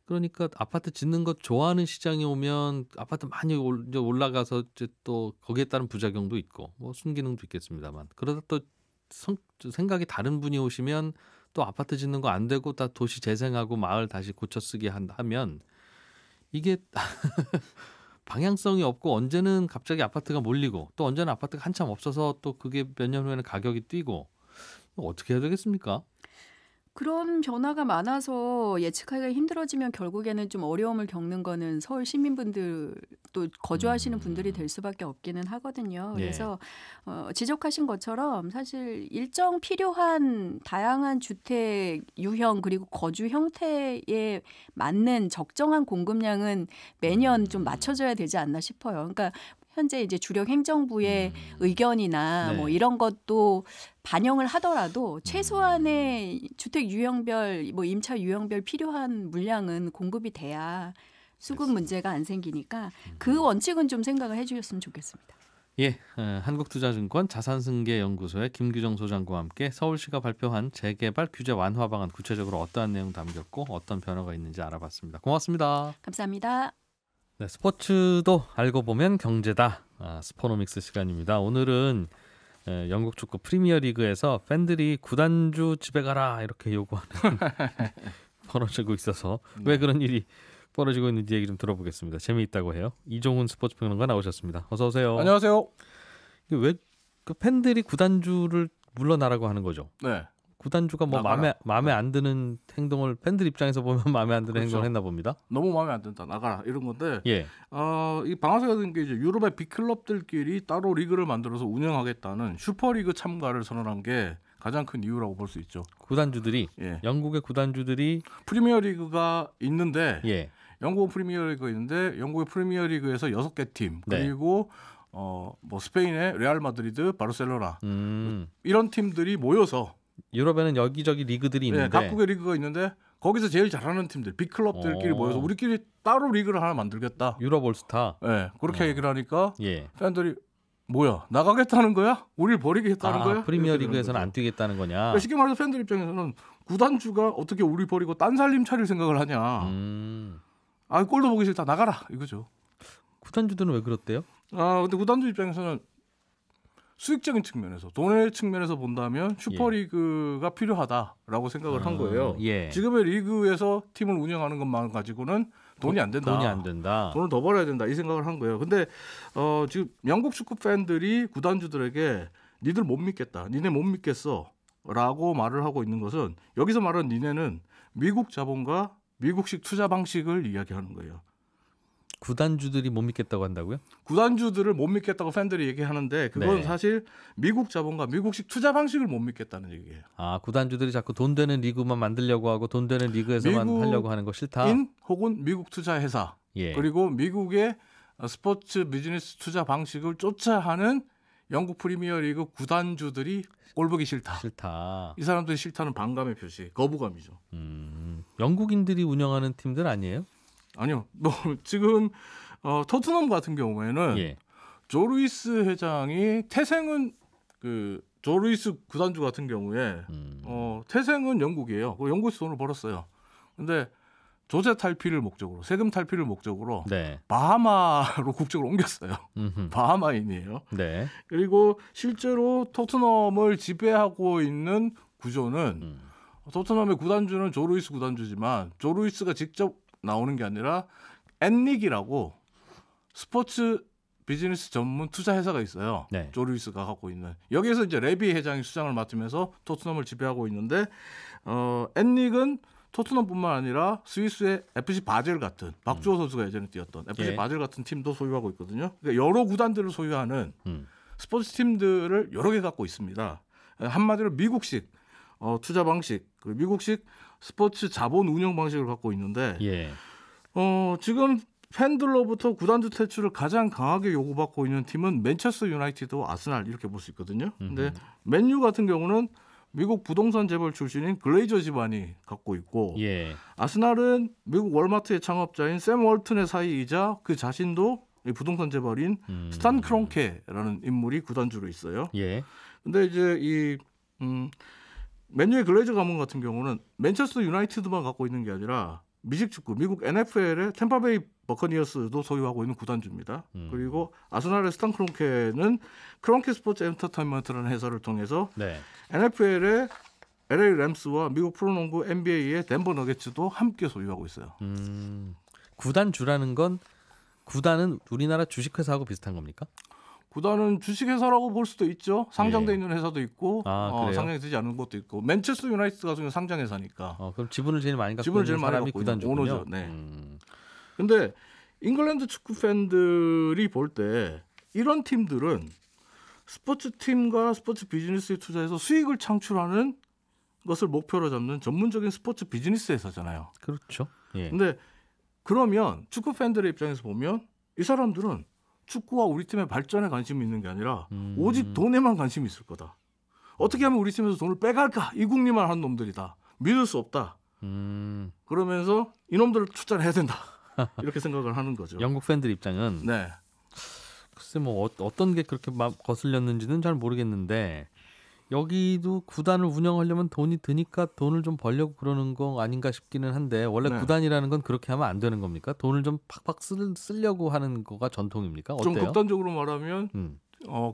[SPEAKER 1] 그러니까 아파트 짓는 것 좋아하는 시장이 오면 아파트 많이 이제 올라가서 이제 또 거기에 따른 부작용도 있고 뭐 순기능도 있겠습니다만, 그러다 또 생각이 다른 분이 오시면 또 아파트 짓는 거 안 되고 다 도시 재생하고 마을 다시 고쳐쓰기 하면 이게 방향성이 없고, 언제는 갑자기 아파트가 몰리고 또 언제는 아파트가 한참 없어서 또 그게 몇 년 후에는 가격이 뛰고, 이거 어떻게 해야 되겠습니까?
[SPEAKER 2] 그런 변화가 많아서 예측하기가 힘들어지면 결국에는 좀 어려움을 겪는 거는 서울 시민분들 또 거주하시는 분들이 될 수밖에 없기는 하거든요.
[SPEAKER 1] 예.
[SPEAKER 2] 그래서 지적하신 것처럼 사실 일정 필요한 다양한 주택 유형 그리고 거주 형태에 맞는 적정한 공급량은 매년 좀 맞춰줘야 되지 않나 싶어요. 그러니까 현재 이제 주력 행정부의 의견이나
[SPEAKER 1] 네.
[SPEAKER 2] 뭐 이런 것도 반영을 하더라도 최소한의 주택 유형별 뭐 임차 유형별 필요한 물량은 공급이 돼야 수급 문제가 안 생기니까 그 원칙은 좀 생각을 해주셨으면 좋겠습니다.
[SPEAKER 1] 예, 한국투자증권 자산승계연구소의 김규정 소장과 함께 서울시가 발표한 재개발 규제 완화 방안 구체적으로 어떠한 내용 담겼고 어떤 변화가 있는지 알아봤습니다. 고맙습니다.
[SPEAKER 2] 감사합니다.
[SPEAKER 1] 네, 스포츠도 알고 보면 경제다. 스포노믹스 시간입니다. 오늘은 영국 축구 프리미어리그에서 팬들이 구단주 집에 가라 이렇게 요구하는 벌어지고 있어서 왜 그런 일이 벌어지고 있는지 얘기 좀 들어보겠습니다. 재미있다고 해요. 이종훈 스포츠평론가 나오셨습니다. 어서 오세요.
[SPEAKER 4] 안녕하세요.
[SPEAKER 1] 왜 그 팬들이 구단주를 물러나라고 하는 거죠?
[SPEAKER 4] 네.
[SPEAKER 1] 구단주가 뭐
[SPEAKER 4] 나가라.
[SPEAKER 1] 마음에 안 드는 행동을 팬들 입장에서 보면 마음에 안 드는
[SPEAKER 4] 그렇죠.
[SPEAKER 1] 행동을 했나 봅니다.
[SPEAKER 4] 너무 마음에 안 든다. 나가라. 이런 건데.
[SPEAKER 1] 예.
[SPEAKER 4] 이 방아쇠가 된 게 이제 유럽의 빅클럽들끼리 따로 리그를 만들어서 운영하겠다는 슈퍼리그 참가를 선언한 게 가장 큰 이유라고 볼 수 있죠.
[SPEAKER 1] 구단주들이
[SPEAKER 4] 예.
[SPEAKER 1] 영국의 구단주들이
[SPEAKER 4] 프리미어리그가 있는데
[SPEAKER 1] 예.
[SPEAKER 4] 영국은 프리미어리그가 있는데 영국의 프리미어리그에서 6개 팀
[SPEAKER 1] 네.
[SPEAKER 4] 그리고 뭐 스페인의 레알 마드리드, 바르셀로나 이런 팀들이 모여서
[SPEAKER 1] 유럽에는 여기저기 리그들이 있는데
[SPEAKER 4] 각국의 리그가 있는데 거기서 제일 잘하는 팀들 빅클럽들끼리 모여서 우리끼리 따로 리그를 하나 만들겠다.
[SPEAKER 1] 유럽 올스타.
[SPEAKER 4] 네, 그렇게 얘기를 하니까
[SPEAKER 1] 예.
[SPEAKER 4] 팬들이 뭐야 나가겠다는 거야? 우리를 버리겠다는 거야?
[SPEAKER 1] 프리미어리그에서는 안 뛰겠다는 거냐?
[SPEAKER 4] 그러니까 쉽게 말해서 팬들 입장에서는 구단주가 어떻게 우리 버리고 딴 살림 차릴 생각을 하냐? 꼴도 보기 싫다 나가라 이거죠.
[SPEAKER 1] 구단주들은 왜 그렇대요?
[SPEAKER 4] 근데 구단주 입장에서는 수익적인 측면에서 돈의 측면에서 본다면 슈퍼리그가 필요하다라고 생각을 한 거예요.
[SPEAKER 1] 예.
[SPEAKER 4] 지금의 리그에서 팀을 운영하는 것만 가지고는 돈이 안 된다.
[SPEAKER 1] 돈이 안 된다.
[SPEAKER 4] 돈을 더 벌어야 된다 이 생각을 한 거예요. 근데 지금 영국 축구 팬들이 구단주들에게 니들 못 믿겠다. 니네 못 믿겠어라고 말을 하고 있는 것은 여기서 말하는 니네는 미국 자본과 미국식 투자 방식을 이야기하는 거예요.
[SPEAKER 1] 구단주들이 못 믿겠다고 한다고요?
[SPEAKER 4] 구단주들을 못 믿겠다고 팬들이 얘기하는데 그건
[SPEAKER 1] 네.
[SPEAKER 4] 사실 미국 자본과 미국식 투자 방식을 못 믿겠다는 얘기예요.
[SPEAKER 1] 구단주들이 자꾸 돈 되는 리그만 만들려고 하고 돈 되는 리그에서만 하려고 하는 거 싫다.
[SPEAKER 4] 혹은 미국 투자 회사
[SPEAKER 1] 예.
[SPEAKER 4] 그리고 미국의 스포츠 비즈니스 투자 방식을 쫓아하는 영국 프리미어리그 구단주들이 꼴보기 싫다. 이 사람들이 싫다는 반감의 표시, 거부감이죠.
[SPEAKER 1] 영국인들이 운영하는 팀들 아니에요?
[SPEAKER 4] 아니요. 뭐 지금 토트넘 같은 경우에는
[SPEAKER 1] 예.
[SPEAKER 4] 조 루이스 회장이 태생은 조 루이스 구단주 같은 경우에 태생은 영국이에요. 영국에서 돈을 벌었어요. 근데 조세 탈피를 목적으로, 세금 탈피를 목적으로
[SPEAKER 1] 네.
[SPEAKER 4] 바하마로 국적을 옮겼어요. 바하마인이에요.
[SPEAKER 1] 네.
[SPEAKER 4] 그리고 실제로 토트넘을 지배하고 있는 구조는 토트넘의 구단주는 조 루이스 구단주지만 조 루이스가 직접 나오는 게 아니라 엔닉이라고 스포츠 비즈니스 전문 투자 회사가 있어요.
[SPEAKER 1] 네.
[SPEAKER 4] 조 루이스가 갖고 있는. 여기에서 이제 레비 회장이 수장을 맡으면서 토트넘을 지배하고 있는데 엔닉은 토트넘뿐만 아니라 스위스의 FC 바젤 같은 박주호 선수가 예전에 뛰었던 FC 바젤 같은 팀도 소유하고 있거든요. 그러니까 여러 구단들을 소유하는 스포츠 팀들을 여러 개 갖고 있습니다. 한마디로 미국식 투자 방식, 미국식 스포츠 자본 운영 방식을 갖고 있는데
[SPEAKER 1] 예.
[SPEAKER 4] 지금 팬들로부터 구단주 퇴출을 가장 강하게 요구받고 있는 팀은 맨체스터 유나이티드와 아스날 이렇게 볼 수 있거든요. 근데 맨유 같은 경우는 미국 부동산 재벌 출신인 글레이저 집안이 갖고 있고
[SPEAKER 1] 예.
[SPEAKER 4] 아스날은 미국 월마트의 창업자인 샘 월튼의 사이이자 그 자신도 부동산 재벌인 스탄 크론케라는 인물이 구단주로 있어요.
[SPEAKER 1] 예.
[SPEAKER 4] 근데 이제 이 맨유의 글레이저 가문 같은 경우는 맨체스터 유나이티드만 갖고 있는 게 아니라 미식축구 미국 NFL의 템파베이 버커니어스도 소유하고 있는 구단주입니다. 그리고 아스날의 스탄 크론케는 크론케 스포츠 엔터테인먼트라는 회사를 통해서
[SPEAKER 1] 네.
[SPEAKER 4] NFL의 LA 램스와 미국 프로농구 NBA의 덴버 너게츠도 함께 소유하고 있어요.
[SPEAKER 1] 구단주라는 건 구단은 우리나라 주식회사하고 비슷한 겁니까?
[SPEAKER 4] 구단은 주식회사라고 볼 수도 있죠. 상장돼
[SPEAKER 1] 예.
[SPEAKER 4] 있는 회사도 있고
[SPEAKER 1] 그래요?
[SPEAKER 4] 상장되지 않은 것도 있고 맨체스터 유나이티드 같은 경우는 상장회사니까.
[SPEAKER 1] 그럼 지분을 제일 많이 갖고
[SPEAKER 4] 지분을
[SPEAKER 1] 있는
[SPEAKER 4] 제일 많이
[SPEAKER 1] 사람이
[SPEAKER 4] 갖고 있는
[SPEAKER 1] 구단주군요.
[SPEAKER 4] 오너죠. 네. 근데 잉글랜드 축구 팬들이 볼 때 이런 팀들은 스포츠 팀과 스포츠 비즈니스에 투자해서 수익을 창출하는 것을 목표로 잡는 전문적인 스포츠 비즈니스 회사잖아요.
[SPEAKER 1] 그렇죠. 예.
[SPEAKER 4] 근데 그러면 축구 팬들의 입장에서 보면 이 사람들은 축구와 우리 팀의 발전에 관심이 있는 게 아니라 오직 돈에만 관심이 있을 거다. 어떻게 하면 우리 팀에서 돈을 빼갈까? 이 궁리만 하는 놈들이다. 믿을 수 없다. 그러면서 이놈들을 투자를 해야 된다. 이렇게 생각을 하는 거죠.
[SPEAKER 1] 영국 팬들 입장은
[SPEAKER 4] 네.
[SPEAKER 1] 글쎄 뭐 어떤 게 그렇게 거슬렸는지는 잘 모르겠는데 여기도 구단을 운영하려면 돈이 드니까 돈을 좀 벌려고 그러는 거 아닌가 싶기는 한데 원래
[SPEAKER 4] 네.
[SPEAKER 1] 구단이라는 건 그렇게 하면 안 되는 겁니까? 돈을 좀 팍팍 쓰려고 하는 거가 전통입니까? 어때요?
[SPEAKER 4] 좀 극단적으로 말하면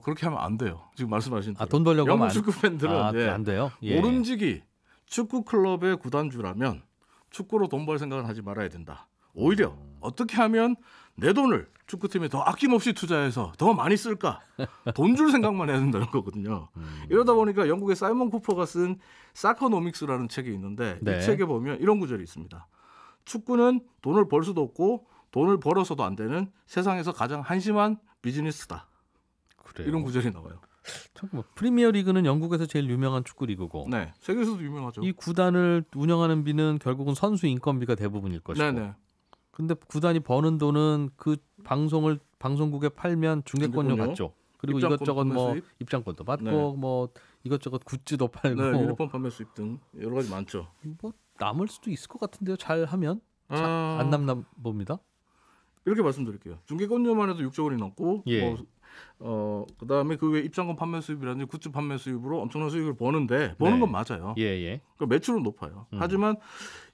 [SPEAKER 4] 그렇게 하면 안 돼요. 지금 말씀하신 대로.
[SPEAKER 1] 돈 벌려고
[SPEAKER 4] 영국
[SPEAKER 1] 하면
[SPEAKER 4] 축구 팬들은 네.
[SPEAKER 1] 안 돼요. 예.
[SPEAKER 4] 모름지기 축구 클럽의 구단주라면 축구로 돈 벌 생각은 하지 말아야 된다. 오히려 어떻게 하면 내 돈을 축구팀에 더 아낌없이 투자해서 더 많이 쓸까? 돈 줄 생각만 해야 된다는 거거든요. 이러다 보니까 영국의 사이먼 쿠퍼가 쓴 사커노믹스라는 책이 있는데
[SPEAKER 1] 네.
[SPEAKER 4] 이 책에 보면 이런 구절이 있습니다. 축구는 돈을 벌 수도 없고 돈을 벌어서도 안 되는 세상에서 가장 한심한 비즈니스다.
[SPEAKER 1] 그래요.
[SPEAKER 4] 이런 구절이 나와요.
[SPEAKER 1] 잠깐만, 프리미어 리그는 영국에서 제일 유명한 축구 리그고
[SPEAKER 4] 네, 세계에서도 유명하죠.
[SPEAKER 1] 이 구단을 운영하는 비는 결국은 선수 인건비가 대부분일 것이고
[SPEAKER 4] 네네.
[SPEAKER 1] 근데 구단이 버는 돈은 그 방송국에 팔면 중계권료
[SPEAKER 4] 중계권료,
[SPEAKER 1] 받죠. 그리고
[SPEAKER 4] 입장권
[SPEAKER 1] 이것저것
[SPEAKER 4] 판매
[SPEAKER 1] 뭐
[SPEAKER 4] 수입.
[SPEAKER 1] 입장권도 받고
[SPEAKER 4] 네.
[SPEAKER 1] 뭐 이것저것 굿즈도 팔고
[SPEAKER 4] 네, 유니폼 판매 수입 등 여러 가지 많죠.
[SPEAKER 1] 뭐 남을 수도 있을 것 같은데요. 잘 하면 안 남나 봅니다.
[SPEAKER 4] 이렇게 말씀드릴게요. 중계권료만 해도 6조 원이 넘고
[SPEAKER 1] 예.
[SPEAKER 4] 그다음에 그 외 입장권 판매 수입이라든지 굿즈 판매 수입으로 엄청난 수익을 버는 건 맞아요.
[SPEAKER 1] 예.
[SPEAKER 4] 그러니까 매출은 높아요. 하지만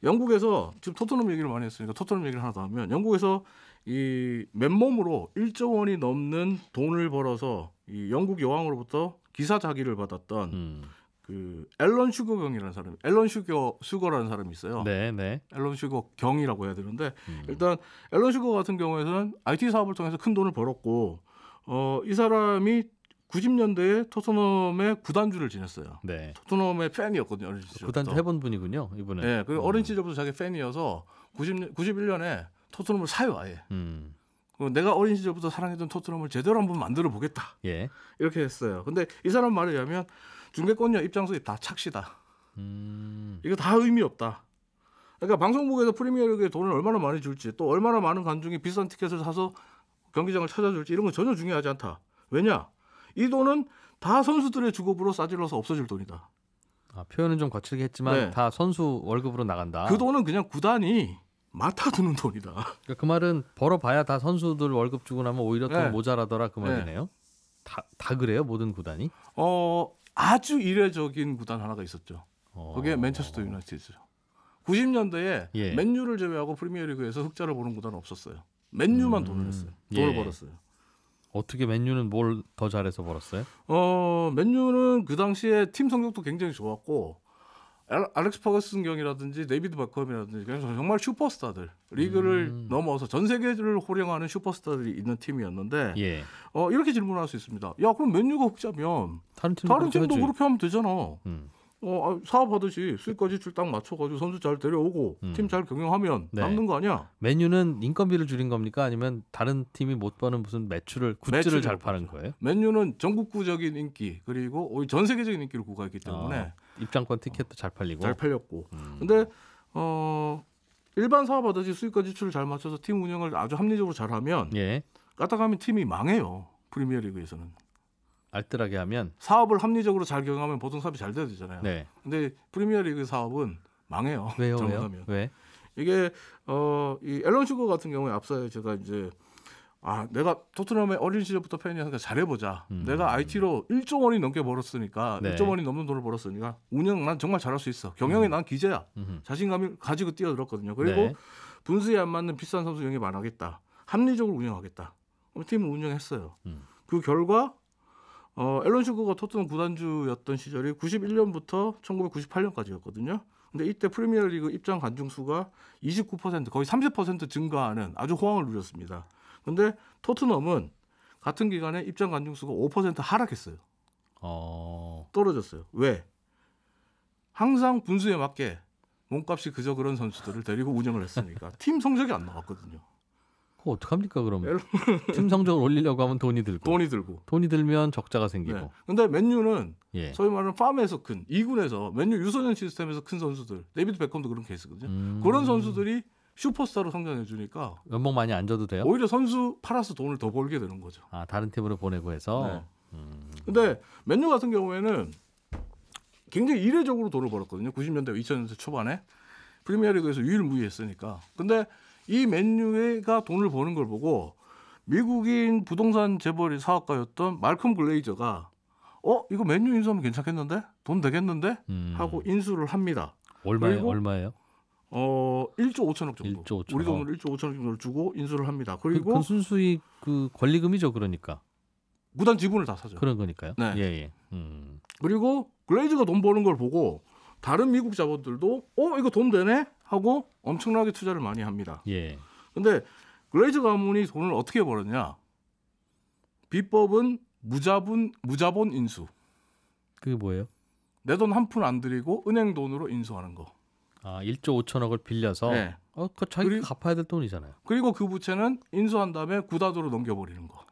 [SPEAKER 4] 영국에서 지금 토트넘 얘기를 많이 했으니까 토트넘 얘기를 하나 더 하면 영국에서 이 맨몸으로 1조 원이 넘는 돈을 벌어서 이 영국 여왕으로부터 기사 자기를 받았던 그 앨런 슈거경이라는 사람이 앨런 슈거라는 사람이 있어요.
[SPEAKER 1] 네.
[SPEAKER 4] 앨런 슈거 경이라고 해야 되는데 일단 앨런 슈거 같은 경우에는 IT 사업을 통해서 큰 돈을 벌었고 이 사람이 90년대에 토트넘의 구단주를 지냈어요.
[SPEAKER 1] 네.
[SPEAKER 4] 토트넘의 팬이었거든요. 어린 시절부터.
[SPEAKER 1] 구단주 해본 분이군요. 이분은.
[SPEAKER 4] 네, 그 어린 시절부터 자기 팬이어서 91년에 토트넘을 사요 아예. 내가 어린 시절부터 사랑했던 토트넘을 제대로 한번 만들어 보겠다.
[SPEAKER 1] 예.
[SPEAKER 4] 이렇게 했어요. 근데 이 사람 말에 의하면 중계권료 입장 수입 다 착시다. 이거 다 의미 없다. 그러니까 방송국에서 프리미어리그에 돈을 얼마나 많이 줄지 또 얼마나 많은 관중이 비싼 티켓을 사서 경기장을 찾아줄지 이런 건 전혀 중요하지 않다. 왜냐? 이 돈은 다 선수들의 주급으로 싸질러서 없어질 돈이다.
[SPEAKER 1] 표현은 좀 거칠게 했지만
[SPEAKER 4] 네.
[SPEAKER 1] 다 선수 월급으로 나간다.
[SPEAKER 4] 그 돈은 그냥 구단이 맡아두는 돈이다.
[SPEAKER 1] 그러니까 그 말은 벌어봐야 다 선수들 월급 주고 나면 오히려 돈
[SPEAKER 4] 네.
[SPEAKER 1] 모자라더라 그 말이네요. 다 그래요? 모든 구단이?
[SPEAKER 4] 아주 이례적인 구단 하나가 있었죠. 그게 맨체스터 유나이티드죠. 90년대에
[SPEAKER 1] 예.
[SPEAKER 4] 맨유를 제외하고 프리미어리그에서 흑자를 보는 구단은 없었어요. 맨유만 돈을 했어요. 돈을
[SPEAKER 1] 예.
[SPEAKER 4] 벌었어요.
[SPEAKER 1] 어떻게 맨유는 뭘 더 잘해서 벌었어요?
[SPEAKER 4] 맨유는 그 당시에 팀 성적도 굉장히 좋았고 알렉스 퍼거슨 경이라든지 데이비드 베컴이라든지 정말 슈퍼스타들 리그를 넘어서 전 세계를 호령하는 슈퍼스타들이 있는 팀이었는데
[SPEAKER 1] 예.
[SPEAKER 4] 이렇게 질문할 수 있습니다. 야 그럼 맨유가 흑자면
[SPEAKER 1] 다른
[SPEAKER 4] 팀도 그렇게 하면 되잖아.
[SPEAKER 1] 음.
[SPEAKER 4] 사업하듯이 수익까지 줄 딱 맞춰가지고 선수 잘 데려오고 팀 잘 경영하면
[SPEAKER 1] 네.
[SPEAKER 4] 남는 거 아니야?
[SPEAKER 1] 맨유는 인건비를 줄인 겁니까? 아니면 다른 팀이 못 버는 무슨 굿즈를 잘 파는 거예요?
[SPEAKER 4] 맨유는 전국구적인 인기 그리고 전 세계적인 인기를 구가했기 때문에
[SPEAKER 1] 입장권 티켓도 잘 팔리고
[SPEAKER 4] 잘 팔렸고. 근데 일반 사업하듯이 수익과 지출을 잘 맞춰서 팀 운영을 아주 합리적으로 잘하면
[SPEAKER 1] 예.
[SPEAKER 4] 까딱하면 팀이 망해요. 프리미어리그에서는.
[SPEAKER 1] 알뜰하게 하면
[SPEAKER 4] 사업을 합리적으로 잘 경영하면 보통 사업이 잘 돼야 되잖아요.
[SPEAKER 1] 네.
[SPEAKER 4] 근데 프리미어리그 사업은 망해요.
[SPEAKER 1] 왜요?
[SPEAKER 4] 잘못하면.
[SPEAKER 1] 왜?
[SPEAKER 4] 이게 이 앨런 슈거 같은 경우에 앞서 제가 이제 내가 토트넘의 어린 시절부터 팬이니까 잘해보자. 내가 IT로 1조 원이 넘게 벌었으니까
[SPEAKER 1] 네.
[SPEAKER 4] 1조 원이 넘는 돈을 벌었으니까 운영 난 정말 잘할 수 있어. 경영에 난 기재야. 자신감을 가지고 뛰어들었거든요. 그리고
[SPEAKER 1] 네.
[SPEAKER 4] 분수에 안 맞는 비싼 선수 영입 안 하겠다. 합리적으로 운영하겠다. 팀을 운영했어요. 그 결과 앨런 슈거가 토트넘 구단주였던 시절이 91년부터 1998년까지였거든요. 근데 이때 프리미어리그 입장 관중 수가 29% 거의 30% 증가하는 아주 호황을 누렸습니다. 근데 토트넘은 같은 기간에 입장 관중수가 5% 하락했어요. 떨어졌어요. 왜? 항상 분수에 맞게 몸값이 그저 그런 선수들을 데리고 운영을 했으니까 팀 성적이 안 나왔거든요.
[SPEAKER 1] 그거 어떡합니까 그러면? 팀 성적을 올리려고 하면 돈이 들면 적자가 생기고.
[SPEAKER 4] 네. 근데 맨유는
[SPEAKER 1] 예.
[SPEAKER 4] 소위 말하는 팜에서 큰 2군에서 맨유 유소년 시스템에서 큰 선수들, 데이비드 베컴도 그런 케이스거든요. 그런 선수들이 슈퍼스타로 성장해 주니까
[SPEAKER 1] 연봉 많이 안 줘도 돼요?
[SPEAKER 4] 오히려 선수 팔아서 돈을 더 벌게 되는 거죠.
[SPEAKER 1] 아, 다른 팀으로 보내고 해서.
[SPEAKER 4] 네. 근데 맨유 같은 경우에는 굉장히 이례적으로 돈을 벌었거든요. 90년대 2000년대 초반에 프리미어리그에서 유일무이했으니까. 근데 이 맨유가 돈을 버는 걸 보고 미국인 부동산 재벌이 사업가였던 말컴 글레이저가 이거 맨유 인수하면 괜찮겠는데? 돈 되겠는데? 하고 인수를 합니다.
[SPEAKER 1] 얼마예요?
[SPEAKER 4] 1조 5천억 정도.
[SPEAKER 1] 1조 5천억.
[SPEAKER 4] 우리 돈으로 1조 5천억 정도를 주고 인수를 합니다. 그리고
[SPEAKER 1] 그 순수익 그 권리금이죠, 그러니까.
[SPEAKER 4] 구단 지분을 다 사죠.
[SPEAKER 1] 그런 거니까요.
[SPEAKER 4] 네.
[SPEAKER 1] 예.
[SPEAKER 4] 그리고 글레이저가 돈 버는 걸 보고 다른 미국 자본들도 이거 돈 되네 하고 엄청나게 투자를 많이 합니다.
[SPEAKER 1] 예.
[SPEAKER 4] 근데 글레이저 가문이 돈을 어떻게 벌었냐? 비법은 무자본 인수.
[SPEAKER 1] 그게 뭐예요?
[SPEAKER 4] 내 돈 한 푼 안 들이고 은행 돈으로 인수하는 거.
[SPEAKER 1] 1조 5천억을 빌려서.
[SPEAKER 4] 네.
[SPEAKER 1] 그거 자기가 갚아야 될 돈이잖아요.
[SPEAKER 4] 그리고 그 부채는 인수한 다음에 구단으로 넘겨버리는 거.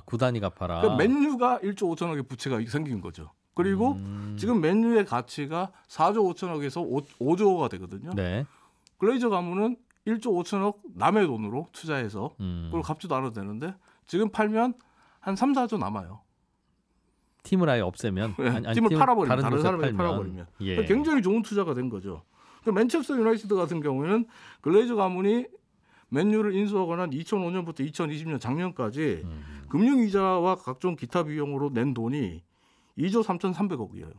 [SPEAKER 1] 구단이 갚아라.
[SPEAKER 4] 그러니까 맨유가 1조 5천억의 부채가 생긴 거죠. 그리고 지금 맨유의 가치가 4조 5천억에서 5조가 되거든요.
[SPEAKER 1] 네.
[SPEAKER 4] 글레이저 가문은 1조 5천억 남의 돈으로 투자해서 그걸 갚지도 않아도 되는데 지금 팔면 한 3, 4조 남아요.
[SPEAKER 1] 팀을 아예 없애면
[SPEAKER 4] 팀을 팔아버리면 다른 사람에게
[SPEAKER 1] 팔면.
[SPEAKER 4] 팔아버리면
[SPEAKER 1] 예.
[SPEAKER 4] 굉장히 좋은 투자가 된 거죠. 맨체스터 유나이티드 같은 경우에는 글레이저 가문이 맨유를 인수하거나 2005년부터 2020년 작년까지 금융이자와 각종 기타 비용으로 낸 돈이 2조 3,300억이에요.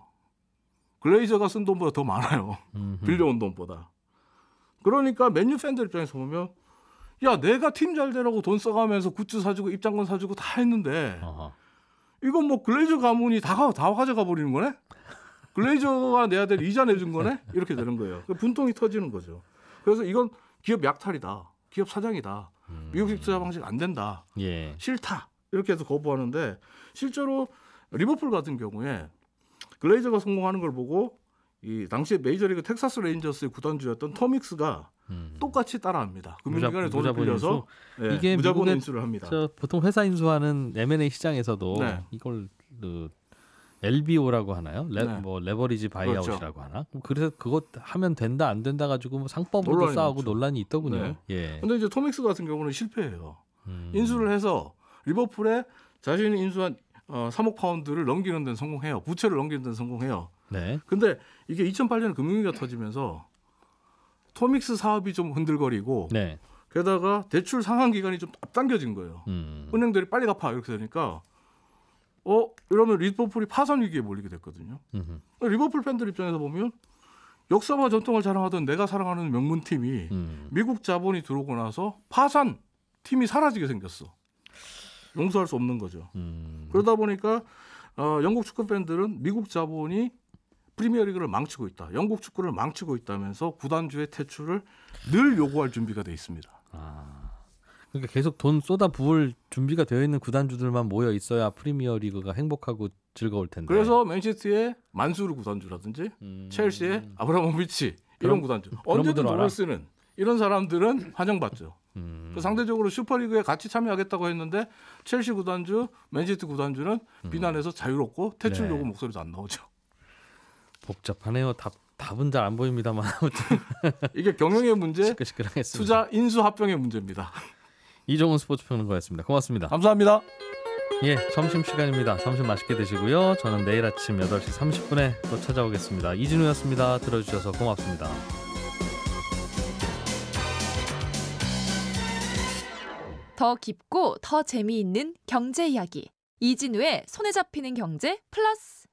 [SPEAKER 4] 글레이저가 쓴 돈보다 더 많아요. 빌려온 돈보다. 그러니까 맨유 팬들 입장에서 보면 야, 내가 팀 잘 되라고 돈 써가면서 굿즈 사주고 입장권 사주고 다 했는데 이건 뭐 글레이저 가문이 다 가져가 버리는 거네? 글레이저가 내야 될 이자 내준 거네? 이렇게 되는 거예요. 분통이 터지는 거죠. 그래서 이건 기업 약탈이다. 기업 사장이다. 미국식 투자 방식 안 된다.
[SPEAKER 1] 예.
[SPEAKER 4] 싫다. 이렇게 해서 거부하는데 실제로 리버풀 같은 경우에 글레이저가 성공하는 걸 보고 이 당시에 메이저리그 텍사스 레인저스의 구단주였던 토믹스가 똑같이 따라합니다. 금융기관에 돈을 빌려서
[SPEAKER 1] 이게
[SPEAKER 4] 무자본
[SPEAKER 1] 미국의
[SPEAKER 4] 인수를 합니다.
[SPEAKER 1] 보통 회사 인수하는 M&A 시장에서도
[SPEAKER 4] 네.
[SPEAKER 1] 이걸 LBO라고 하나요? 뭐 레버리지 바이아웃이라고
[SPEAKER 4] 그렇죠.
[SPEAKER 1] 하나? 그래서 그거 하면 된다 안 된다 가지고 뭐 상법으로 싸우고
[SPEAKER 4] 많죠.
[SPEAKER 1] 논란이 있더군요.
[SPEAKER 4] 네.
[SPEAKER 1] 예.
[SPEAKER 4] 근데 이제 토믹스 같은 경우는 실패해요. 인수를 해서 리버풀에 자신이 인수한 3억 파운드를 넘기는 데는 성공해요. 부채를 넘기는 데는 성공해요.
[SPEAKER 1] 네.
[SPEAKER 4] 근데 이게 2008년에 금융위기가 터지면서 토믹스 사업이 좀 흔들거리고
[SPEAKER 1] 네.
[SPEAKER 4] 게다가 대출 상환 기간이 좀 앞당겨진 거예요. 은행들이 빨리 갚아 이렇게 되니까 이러면 리버풀이 파산 위기에 몰리게 됐거든요. 리버풀 팬들 입장에서 보면 역사와 전통을 자랑하던 내가 사랑하는 명문팀이 미국 자본이 들어오고 나서 파산 팀이 사라지게 생겼어. 용서할 수 없는 거죠. 그러다 보니까 영국 축구 팬들은 미국 자본이 프리미어리그를 망치고 있다. 영국 축구를 망치고 있다면서 구단주의 퇴출을 늘 요구할 준비가 돼 있습니다.
[SPEAKER 1] 그러니까 계속 돈 쏟아 부을 준비가 되어 있는 구단주들만 모여 있어야 프리미어리그가 행복하고 즐거울 텐데.
[SPEAKER 4] 그래서 맨시티의 만수르 구단주라든지 첼시의 아브라모비치 이런 구단주 언제든 돈을 쓰는 이런 사람들은 환영받죠. 상대적으로 슈퍼리그에 같이 참여하겠다고 했는데 첼시 구단주, 맨시티 구단주는 비난해서 자유롭고 퇴출 요구 목소리도 안 나오죠.
[SPEAKER 1] 복잡하네요. 답은 잘 안 보입니다만 아무튼
[SPEAKER 4] 이게 경영의 문제,
[SPEAKER 1] 시끌시끌하겠습니다.
[SPEAKER 4] 투자 인수 합병의 문제입니다.
[SPEAKER 1] 이종훈 스포츠평론가였습니다. 고맙습니다.
[SPEAKER 4] 감사합니다.
[SPEAKER 1] 예, 점심시간입니다. 점심 맛있게 드시고요. 저는 내일 아침 8시 30분에 또 찾아오겠습니다. 이진우였습니다. 들어주셔서 고맙습니다.
[SPEAKER 5] 더 깊고 더 재미있는 경제 이야기. 이진우의 손에 잡히는 경제 플러스.